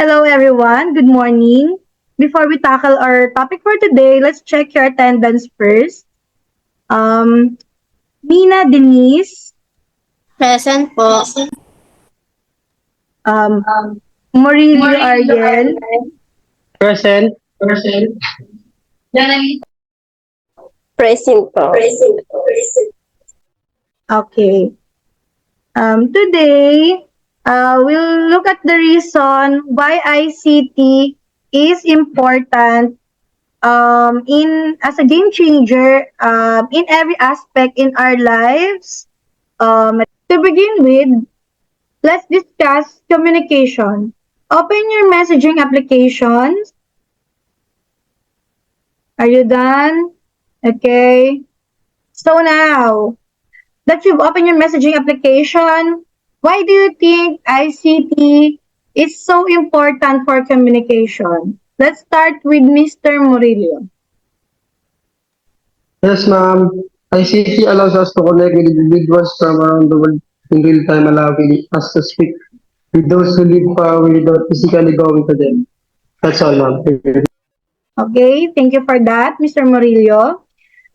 Hello, everyone. Good morning. Before we tackle our topic for today, let's check your attendance first. Um, Mina Denise, Present po. um, Murillo Ariel, Present. Present po. okay. Today, we'll look at the reason why ICT is important in as a game changer in every aspect in our lives. To begin with, let's discuss communication. Open your messaging applications. Are you done? Okay. So now that you've opened your messaging application, why do you think ICT is so important for communication? Let's start with Mr. Murillo. Yes, ma'am. ICT allows us to connect with individuals from around the world in real time, allowing us to speak with those who live far away without physically going to them. That's all, ma'am. Okay, thank you for that, Mr. Murillo.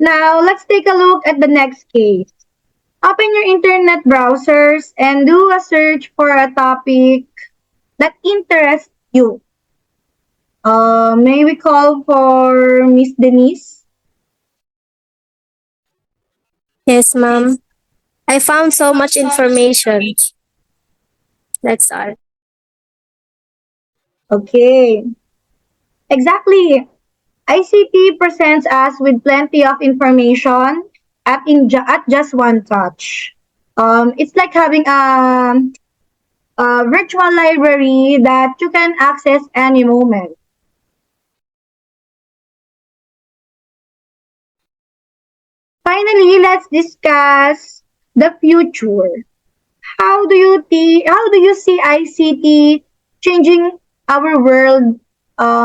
Now, let's take a look at the next case. Open your internet browsers and do a search for a topic that interests you. May we call for Miss Denise? Yes, ma'am. I found so much information. That's all. Okay, exactly. ICT presents us with plenty of information at just one touch. It's like having a virtual library that you can access any moment. Finally, let's discuss the future. How do you see ICT changing our world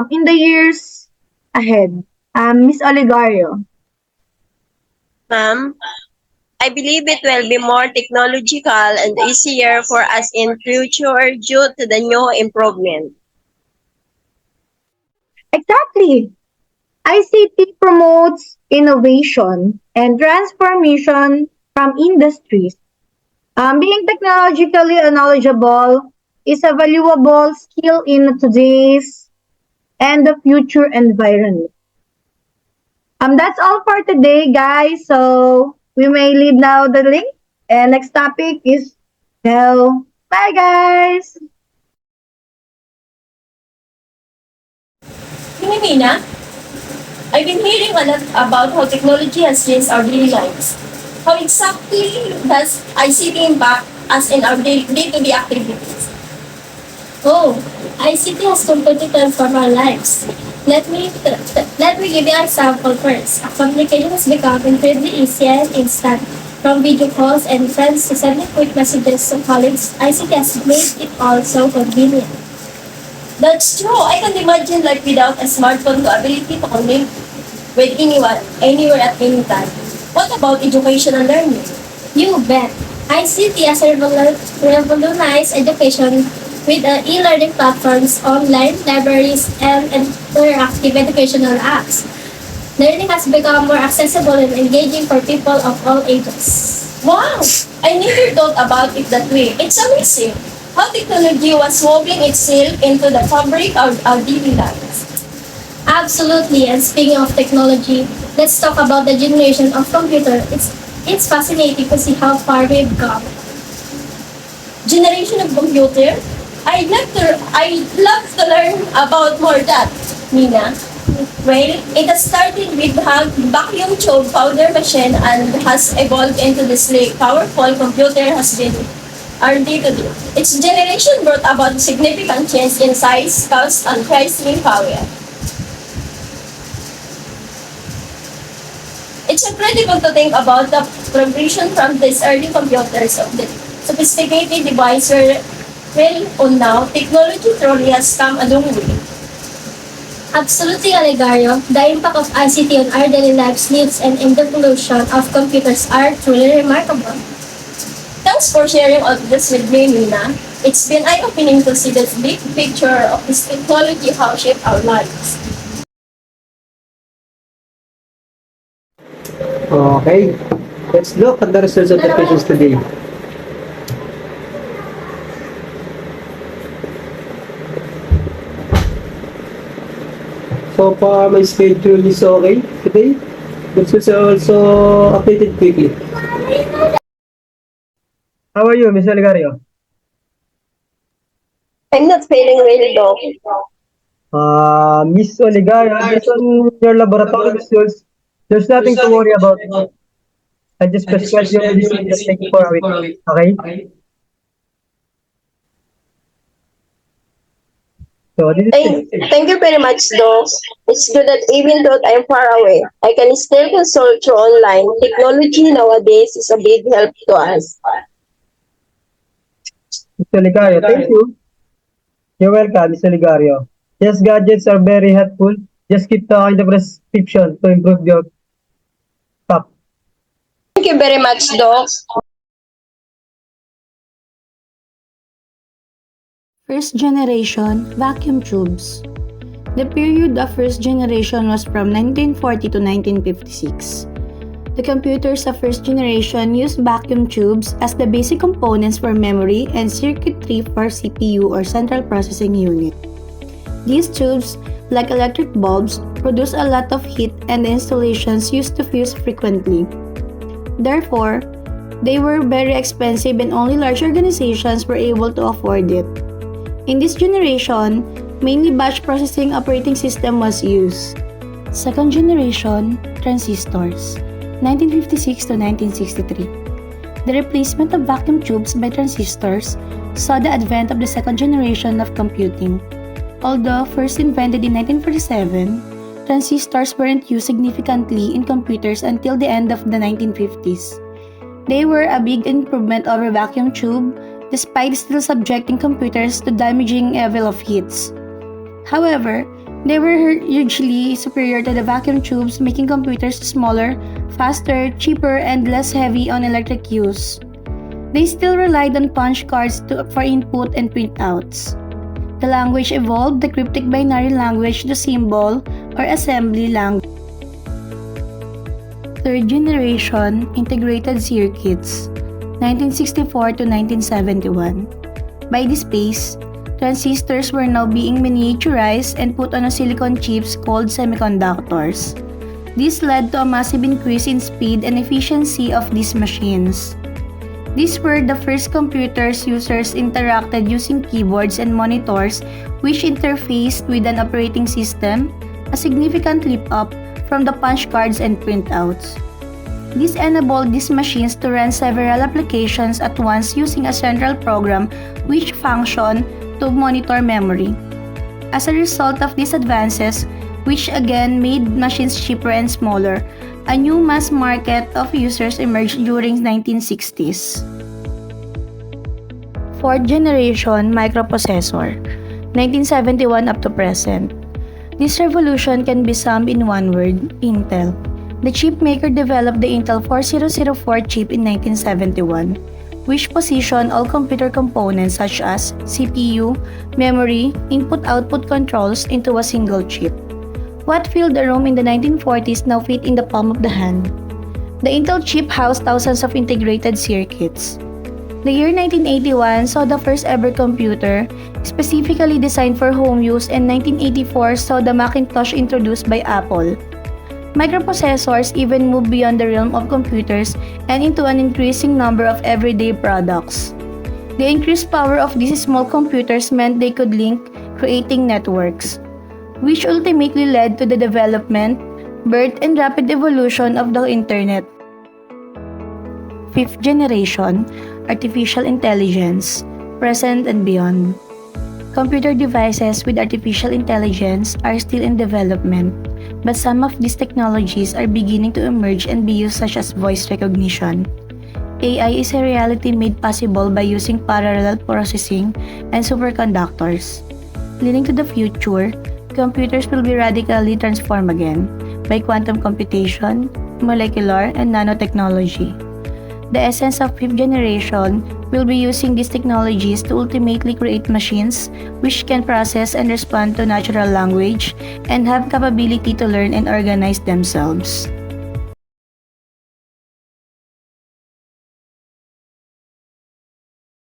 in the years ahead? Miss Oligario. Ma'am, I believe it will be more technological and easier for us in future due to the new improvement. Exactly. ICT promotes innovation and transformation from industries. Being technologically knowledgeable is a valuable skill in today's and the future environment. That's all for today, guys. So we may leave now the link. And next topic is well. Bye, guys. Mina, I've been hearing a lot about how technology has changed our daily lives. How exactly does ICT impact us in our day-to-day activities? Oh, ICT has completely transformed our lives. Let me give you an example first. Communication has become incredibly easy and instant. From video calls and friends to sending quick messages to colleagues, ICT has made it all so convenient. That's true. I can imagine life without a smartphone, the ability to connect with anyone, anywhere at any time. What about education and learning? You bet. ICT has revolutionized education with e-learning platforms, online libraries, and interactive educational apps. Learning has become more accessible and engaging for people of all ages. Wow! I never thought about it that way. It's amazing how technology was woven itself into the fabric of our daily lives. Absolutely. And speaking of technology, let's talk about the generation of computer. It's fascinating to see how far we've come. Generation of computer? I love to learn about more that, Nina. Well, it has started with vacuum tube powder machine and has evolved into this like powerful computer has been our day-to-day. Its generation brought about significant change in size, cost, and pricing power. It's incredible to think about the progression from these early computers of the sophisticated device where well on now, technology truly has come a long way. Absolutely, Olegario. The impact of ICT on our daily lives, needs, and in the evolution of computers are truly remarkable. Thanks for sharing all this with me, Nina. It's been eye-opening to see the big picture of this technology how shape our lives. Okay, let's look at the results of the questions today. So far, my schedule is okay today. This is also updated quickly. How are you, Miss Oligario? I'm not feeling well, Doc. Miss Oligario, based on your laboratory results, there's nothing to worry about. I just prescribed your medicine that take for a week. Okay? So this is Thank, thank you very much, Doc. It's good that even though I'm far away, I can still consult you online. Technology nowadays is a big help to us. Mr. Oligario. Thank you. You're welcome, Mr. Oligario. Yes, gadgets are very helpful. Just keep talking the prescription to improve your top. Thank you very much, Doc. First generation vacuum tubes. The period of first generation was from 1940 to 1956. The computers of first generation used vacuum tubes as the basic components for memory and circuitry for CPU or central processing unit. These tubes, like electric bulbs, produce a lot of heat and the installations used to fuse frequently. Therefore, they were very expensive and only large organizations were able to afford it. In this generation, mainly batch processing operating system was used. Second generation transistors, 1956 to 1963. The replacement of vacuum tubes by transistors saw the advent of the second generation of computing. Although first invented in 1947, transistors weren't used significantly in computers until the end of the 1950s. They were a big improvement over vacuum tube, despite still subjecting computers to damaging level of heats. However, they were hugely superior to the vacuum tubes, making computers smaller, faster, cheaper, and less heavy on electric use. They still relied on punch cards for input and printouts. The language evolved the cryptic binary language to symbol or assembly language. Third generation integrated circuits, 1964 to 1971. By this pace, transistors were now being miniaturized and put on a silicon chips called semiconductors. This led to a massive increase in speed and efficiency of these machines. These were the first computers users interacted using keyboards and monitors which interfaced with an operating system, a significant leap up from the punch cards and printouts. This enabled these machines to run several applications at once using a central program which functioned to monitor memory. As a result of these advances, which again made machines cheaper and smaller, a new mass market of users emerged during 1960s. Fourth generation microprocessor, 1971 up to present. This revolution can be summed in one word, Intel. The chip maker developed the Intel 4004 chip in 1971, which positioned all computer components such as CPU, memory, input-output controls into a single chip. What filled the room in the 1940s now fit in the palm of the hand. The Intel chip housed thousands of integrated circuits. The year 1981 saw the first ever computer, specifically designed for home use, and 1984 saw the Macintosh introduced by Apple. Microprocessors even moved beyond the realm of computers and into an increasing number of everyday products. The increased power of these small computers meant they could link, creating networks, which ultimately led to the development, birth, and rapid evolution of the Internet. Fifth generation, artificial intelligence, present and beyond. Computer devices with artificial intelligence are still in development, but some of these technologies are beginning to emerge and be used, such as voice recognition. AI is a reality made possible by using parallel processing and superconductors. Leading to the future, computers will be radically transformed again by quantum computation, molecular, and nanotechnology. The essence of fifth generation We'll be using these technologies to ultimately create machines which can process and respond to natural language and have capability to learn and organize themselves.